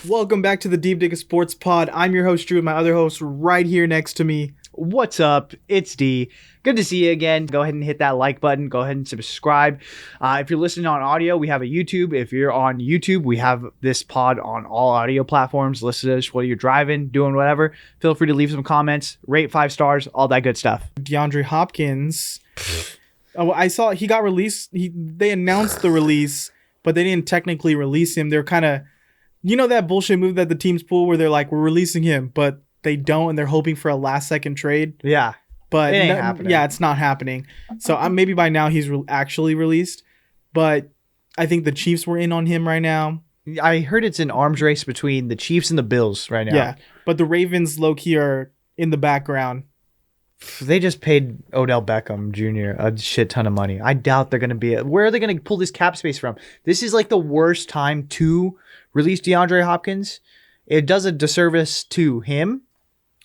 Welcome back to the Deep Dig Sports Pod. I'm your host, Drew, and my other host right here next to me. What's up? It's D. Good to see you again. Go ahead and hit that like button. Go ahead and subscribe. If you're listening on audio, we have a YouTube. If you're on YouTube, we have this pod on all audio platforms. Listen to us while you're driving, doing whatever. Feel free to leave some comments, rate 5 stars, all that good stuff. DeAndre Hopkins. I saw he got released. They announced the release, but they didn't technically release him. They're kind of, that bullshit move that the teams pull where they're like, we're releasing him, but they don't, and they're hoping for a last-second trade. Yeah. But it ain't happening. Yeah, it's not happening. So maybe by now he's actually released. But I think the Chiefs were in on him right now. I heard it's an arms race between the Chiefs and the Bills right now. Yeah, but the Ravens low-key are in the background. They just paid Odell Beckham Jr. a shit ton of money. I doubt they're going to be... Where are they going to pull this cap space from? This is like the worst time to release DeAndre Hopkins. It does a disservice to him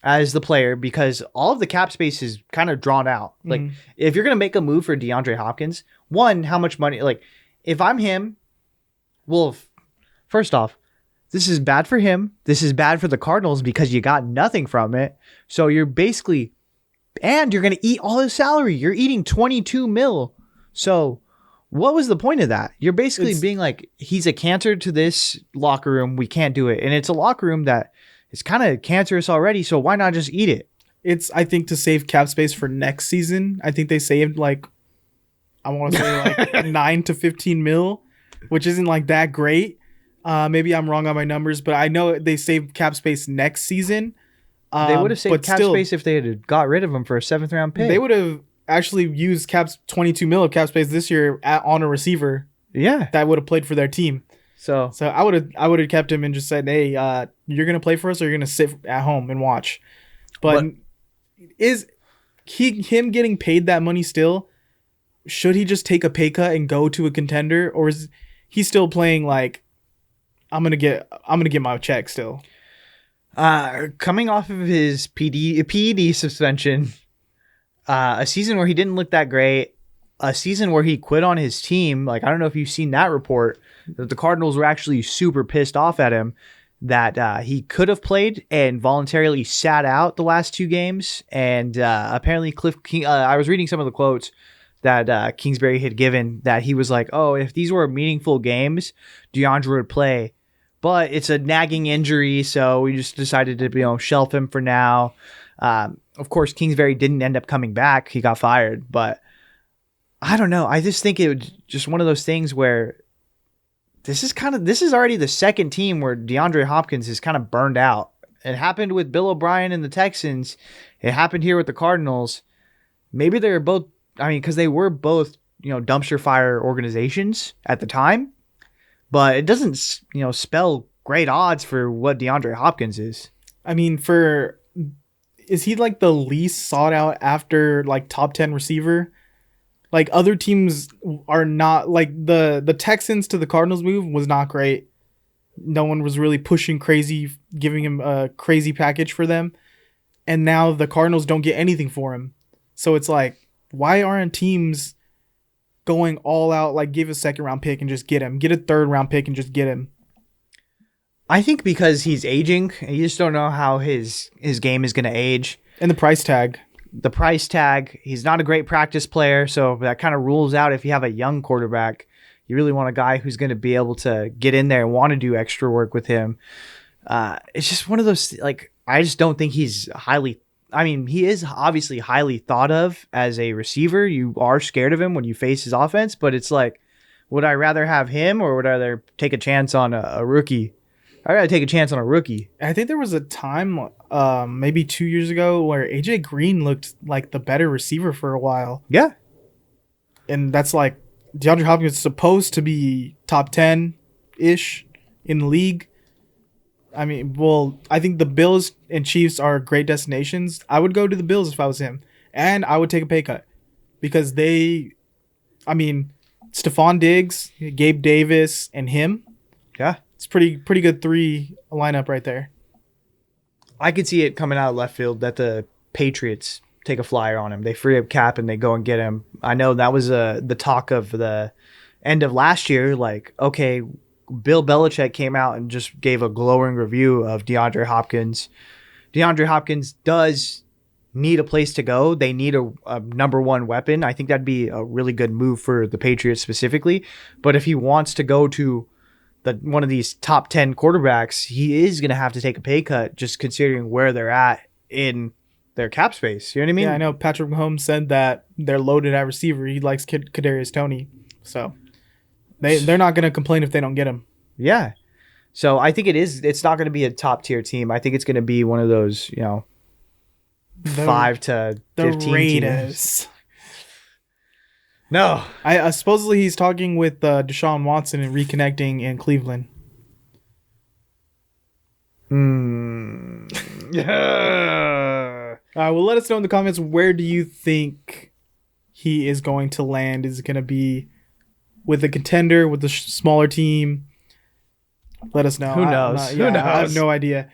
as the player because all of the cap space is kind of drawn out. Like, if you're going to make a move for DeAndre Hopkins, one, how much money... Like, if I'm him, well, first off, this is bad for him. This is bad for the Cardinals because you got nothing from it. So you're basically... And you're going to eat all his salary. You're eating 22 mil. So what was the point of that? You're basically being like, he's a cancer to this locker room. We can't do it. And it's a locker room that is kind of cancerous already. So why not just eat it? It's, I think, to save cap space for next season. I think they saved I want to say 9 to 15 mil, which isn't like that great. Maybe I'm wrong on my numbers, but I know they saved cap space next season. They would have saved cap space if they had got rid of him for a 7th round pick. They would have actually used 22 mil of cap space this year on a receiver. Yeah, that would have played for their team. So I would have kept him and just said, "Hey, you're gonna play for us, or you're gonna sit at home and watch." But is him getting paid that money still? Should he just take a pay cut and go to a contender, or is he still playing like I'm gonna get my check still? Coming off of his PED suspension, a season where he didn't look that great, a season where he quit on his team. Like, I don't know if you've seen that report that the Cardinals were actually super pissed off at him that he could have played and voluntarily sat out the last 2 games. And apparently Cliff King, I was reading some of the quotes that Kingsbury had given that he was like, oh, if these were meaningful games, DeAndre would play. But it's a nagging injury, so we just decided to shelf him for now. Of course, Kingsbury didn't end up coming back. He got fired. But I don't know. I just think it was just one of those things where this is already the second team where DeAndre Hopkins is kind of burned out. It happened with Bill O'Brien and the Texans. It happened here with the Cardinals. Maybe they're both, because they were both, dumpster fire organizations at the time. But it doesn't, spell great odds for what DeAndre Hopkins is. Is he like the least sought out after like top 10 receiver? Like other teams are not, like the Texans to the Cardinals move was not great. No one was really pushing crazy, giving him a crazy package for them. And now the Cardinals don't get anything for him. So it's like, why aren't teams going all out, like give a 2nd round pick and just get him, get a 3rd round pick and just get him? I think because he's aging, you just don't know how his game is going to age. And the price tag. He's not a great practice player, so that kind of rules out if you have a young quarterback. You really want a guy who's going to be able to get in there and want to do extra work with him. It's just one of those, like, I just don't think he's he is obviously highly thought of as a receiver. You are scared of him when you face his offense, but it's like, would I rather have him or would I rather take a chance on a rookie? I'd rather take a chance on a rookie. I think there was a time, maybe 2 years ago, where AJ Green looked like the better receiver for a while. Yeah. And that's like, DeAndre Hopkins is supposed to be top 10-ish in the league. I think the Bills and Chiefs are great destinations. I would go to the Bills if I was him. And I would take a pay cut. Because Stephon Diggs, Gabe Davis, and him. Yeah. It's pretty good 3 lineup right there. I could see it coming out of left field that the Patriots take a flyer on him. They free up cap and they go and get him. I know that was the talk of the end of last year. Like, okay, Bill Belichick came out and just gave a glowing review of DeAndre Hopkins. DeAndre Hopkins does need a place to go. They need a number one weapon. I think that'd be a really good move for the Patriots specifically. But if he wants to go to one of these top 10 quarterbacks, he is going to have to take a pay cut just considering where they're at in their cap space. You know what I mean? Yeah, I know Patrick Mahomes said that they're loaded at receiver. He likes Kadarius Toney. So they're not going to complain if they don't get him. Yeah. So I think it's not going to be a top tier team. I think it's going to be one of those, 5 to 15 the Raiders. teams. No. I supposedly he's talking with Deshaun Watson and reconnecting in Cleveland. Yeah. Well, let us know in the comments, where do you think he is going to land? Is it going to be with a contender, with a smaller team? Let us know. Who knows? Who knows? I have no idea.